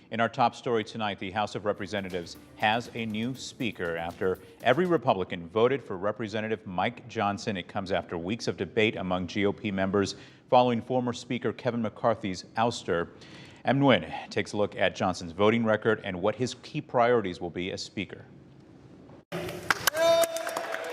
In our top story tonight, the House of Representatives has a new speaker after every Republican voted for Representative Mike Johnson. It comes after weeks of debate among GOP members following former Speaker Kevin McCarthy's ouster. Em Nguyen takes a look at Johnson's voting record and what his key priorities will be as Speaker.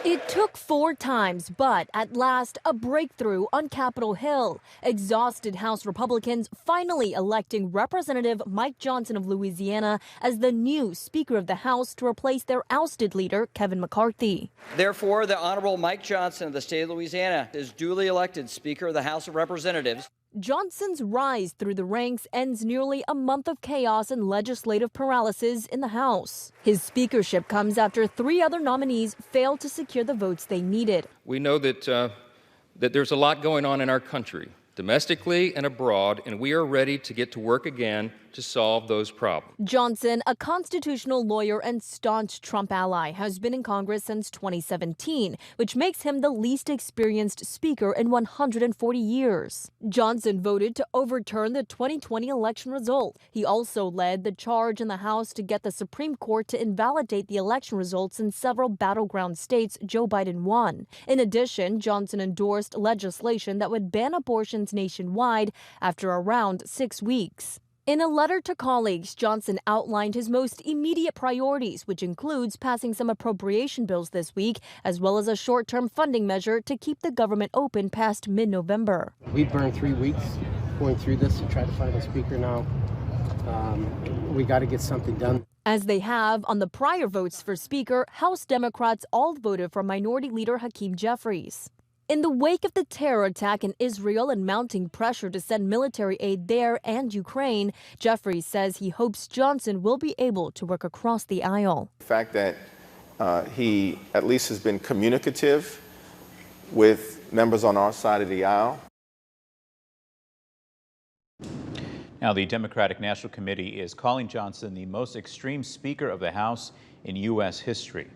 It took 4 times, but at last, a breakthrough on Capitol Hill. Exhausted House Republicans finally electing Representative Mike Johnson of Louisiana as the new Speaker of the House to replace their ousted leader, Kevin McCarthy. Therefore, the Honorable Mike Johnson of the state of Louisiana is duly elected Speaker of the House of Representatives. Johnson's rise through the ranks ends nearly a month of chaos and legislative paralysis in the House. His speakership comes after 3 other nominees failed to secure the votes they needed. We know that there's a lot going on in our country, domestically and abroad, and we are ready to get to work again to solve those problems. Johnson, a constitutional lawyer and staunch Trump ally, has been in Congress since 2017, which makes him the least experienced speaker in 140 years. Johnson voted to overturn the 2020 election result. He also led the charge in the House to get the Supreme Court to invalidate the election results in several battleground states Joe Biden won. In addition, Johnson endorsed legislation that would ban abortions nationwide after around 6 weeks. In a letter to colleagues, Johnson outlined his most immediate priorities, which includes passing some appropriation bills this week, as well as a short-term funding measure to keep the government open past mid-November. We've burned 3 weeks going through this to try to find a speaker now. We got to get something done. As they have on the prior votes for Speaker, House Democrats all voted for Minority Leader Hakeem Jeffries. In the wake of the terror attack in Israel and mounting pressure to send military aid there and Ukraine, Jeffries says he hopes Johnson will be able to work across the aisle. The fact that he at least has been communicative with members on our side of the aisle. Now, the Democratic National Committee is calling Johnson the most extreme Speaker of the House in U.S. history.